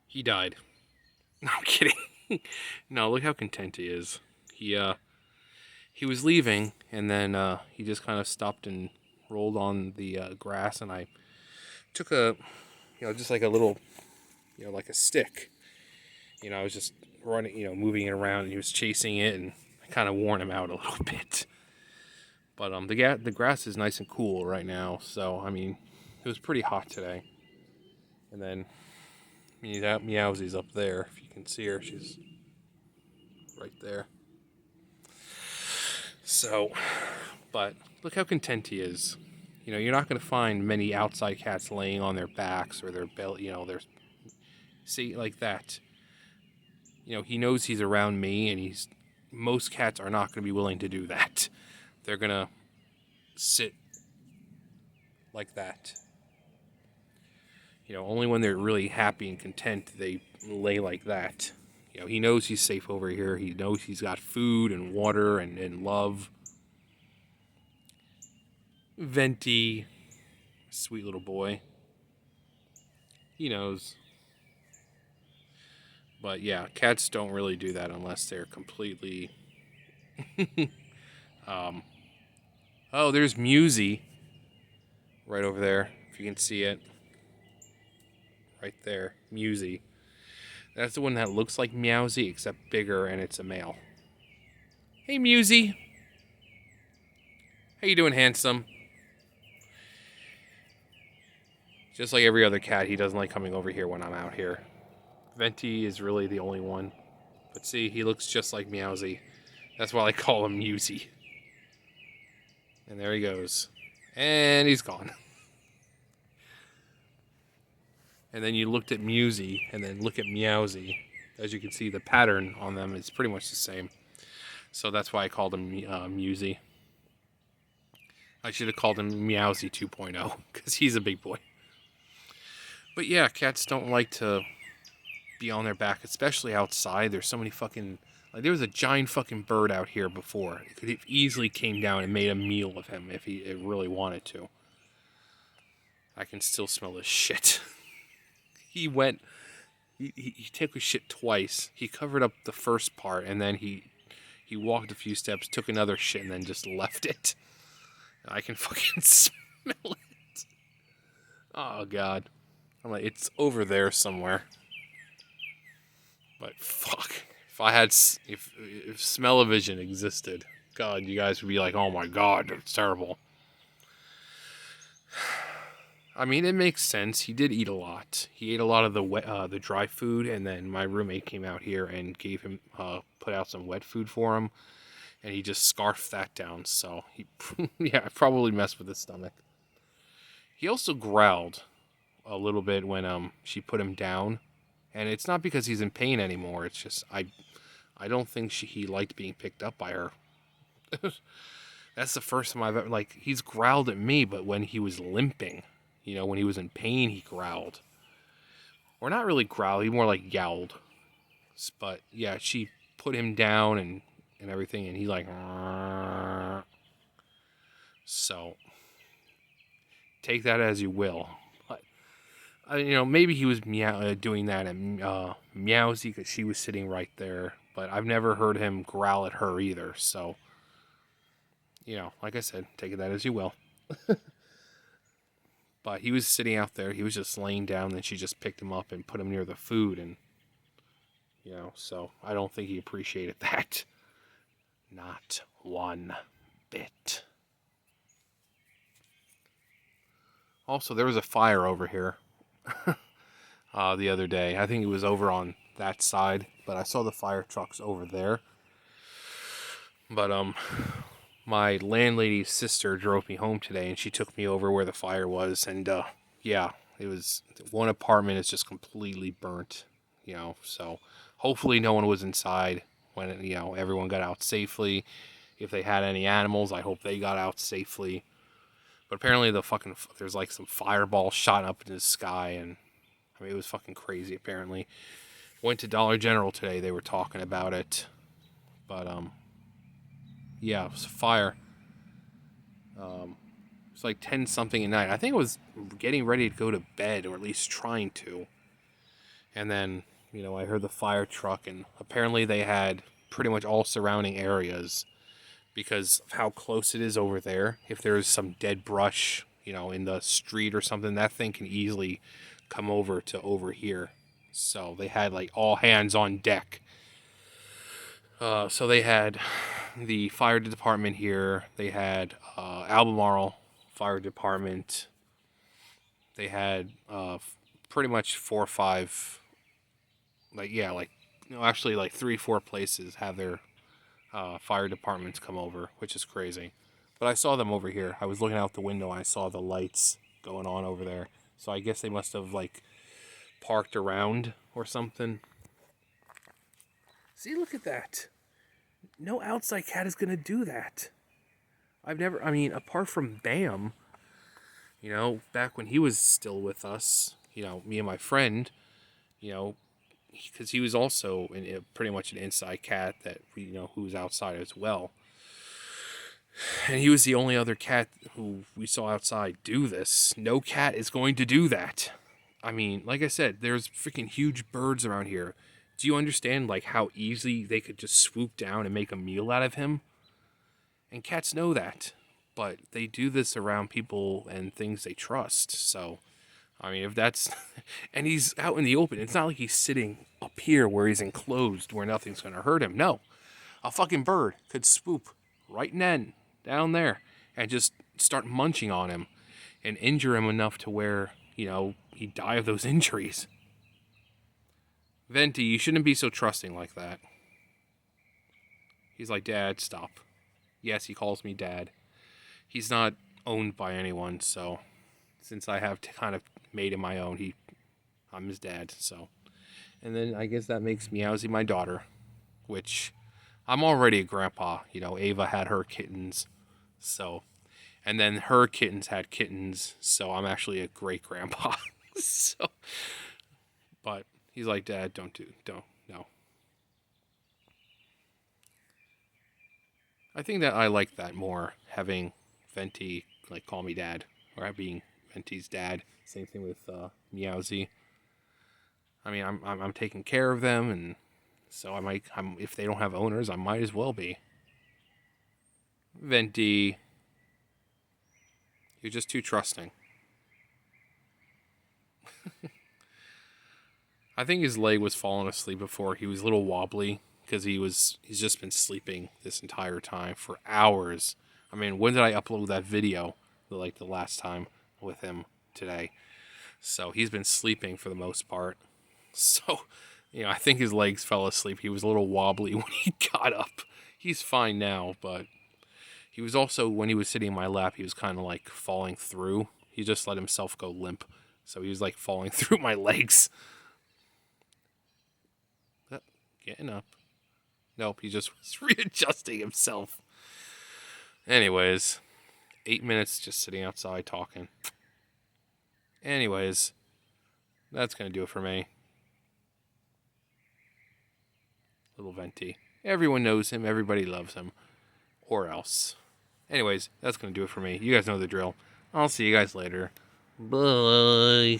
He died. No, I'm kidding. No, look how content he is. He was leaving, and then he just kind of stopped and rolled on the grass, and I took just like a little, like a stick. I was just running, moving it around, and he was chasing it, and I kind of worn him out a little bit. But the grass is nice and cool right now, so I mean, it was pretty hot today. And then Meowsy's up there. If you can see her, she's right there. So, but look how content he is. You're not going to find many outside cats laying on their backs or their belly, their see like that. He knows he's around me, and most cats are not going to be willing to do that. They're going to sit like that. Only when they're really happy and content they lay like that. He knows he's safe over here. He knows he's got food and water and love. Venti, sweet little boy. He knows. But yeah, cats don't really do that unless they're completely. Oh, there's Musy right over there. If you can see it. Right there. Musy. That's the one that looks like Meowsy, except bigger, and it's a male. Hey, Musy. How you doing, handsome? Just like every other cat, he doesn't like coming over here when I'm out here. Venti is really the only one. But see, he looks just like Meowsy. That's why I call him Musy. And there he goes. And he's gone. And then you looked at Musy, and then look at Meowsy. As you can see, the pattern on them is pretty much the same. So that's why I called him Musy. I should have called him Meowsy 2.0, because he's a big boy. But yeah, cats don't like to be on their back, especially outside. There's so many fucking... Like, there was a giant fucking bird out here before. It could have easily came down and made a meal of him if it really wanted to. I can still smell his shit. He took a shit twice. He covered up the first part, and then he walked a few steps, took another shit, and then just left it. I can fucking smell it. Oh, God. I'm like, it's over there somewhere. But fuck. If smell-o-vision existed, God, you guys would be like, oh my God, that's terrible. I mean, it makes sense. He did eat a lot. He ate a lot of the dry food, and then my roommate came out here and gave him, put out some wet food for him, and he just scarfed that down. So he, yeah, probably messed with his stomach. He also growled a little bit when she put him down, and it's not because he's in pain anymore. It's just I don't think he liked being picked up by her. That's the first time I've ever, like, he's growled at me, but when he was limping. When he was in pain, he growled. Or not really growled, he more like yowled. But yeah, she put him down and everything, and he like... So, take that as you will. But, maybe he was doing that at Meowsy because she was sitting right there. But I've never heard him growl at her either. So, like I said, take that as you will. But he was sitting out there. He was just laying down, and she just picked him up and put him near the food. And, so I don't think he appreciated that. Not one bit. Also, there was a fire over here the other day. I think it was over on that side, but I saw the fire trucks over there. But, my landlady's sister drove me home today, and she took me over where the fire was, and yeah, it was one apartment is just completely burnt, so hopefully no one was inside when everyone got out safely. If they had any animals, I hope they got out safely. But apparently there's like some fireballs shot up in the sky, and I mean, it was fucking crazy. Apparently, went to Dollar General today. They were talking about it, but yeah, it was a fire. It's like 10 something at night. I think it was getting ready to go to bed, or at least trying to. And then, I heard the fire truck, and apparently they had pretty much all surrounding areas because of how close it is over there. If there's some dead brush, in the street or something, that thing can easily come over to over here. So they had like all hands on deck. So they had the fire department here. They had Albemarle Fire Department. They had pretty much 4 or 5, actually like 3, 4 places have their fire departments come over, which is crazy. But I saw them over here. I was looking out the window and I saw the lights going on over there. So I guess they must have like parked around or something. See, look at that. No outside cat is going to do that. Apart from Bam, back when he was still with us, me and my friend, because he was also pretty much an inside cat that who was outside as well. And he was the only other cat who we saw outside do this. No cat is going to do that. Like I said, there's freaking huge birds around here. Do you understand like how easy they could just swoop down and make a meal out of him? And cats know that. But they do this around people and things they trust. So, if that's... And he's out in the open. It's not like he's sitting up here where he's enclosed, where nothing's going to hurt him. No. A fucking bird could swoop right down there, and just start munching on him and injure him enough to where, he'd die of those injuries. Venti, you shouldn't be so trusting like that. He's like, Dad, stop. Yes, he calls me Dad. He's not owned by anyone, so since I have kind of made him my own, I'm his dad, so. And then I guess that makes Meowsy my daughter, which I'm already a grandpa. Ava had her kittens, so. And then her kittens had kittens, so I'm actually a great grandpa. So, but he's like, Dad, don't, no. I think that I like that more, having Venti like call me Dad, or being Venti's dad. Same thing with Meowsy. I'm taking care of them, and so if they don't have owners, I might as well be. Venti, you're just too trusting. I think his leg was falling asleep before. He was a little wobbly because he's just been sleeping this entire time for hours. When did I upload that video? Like the last time with him today. So he's been sleeping for the most part. So, I think his legs fell asleep. He was a little wobbly when he got up. He's fine now, but he was also, when he was sitting in my lap, he was kind of like falling through. He just let himself go limp. So he was like falling through my legs. Getting up. Nope, he just was readjusting himself. Anyways, 8 minutes just sitting outside talking. Anyways, that's going to do it for me. Little Venti. Everyone knows him. Everybody loves him. Or else. Anyways, that's going to do it for me. You guys know the drill. I'll see you guys later. Bye.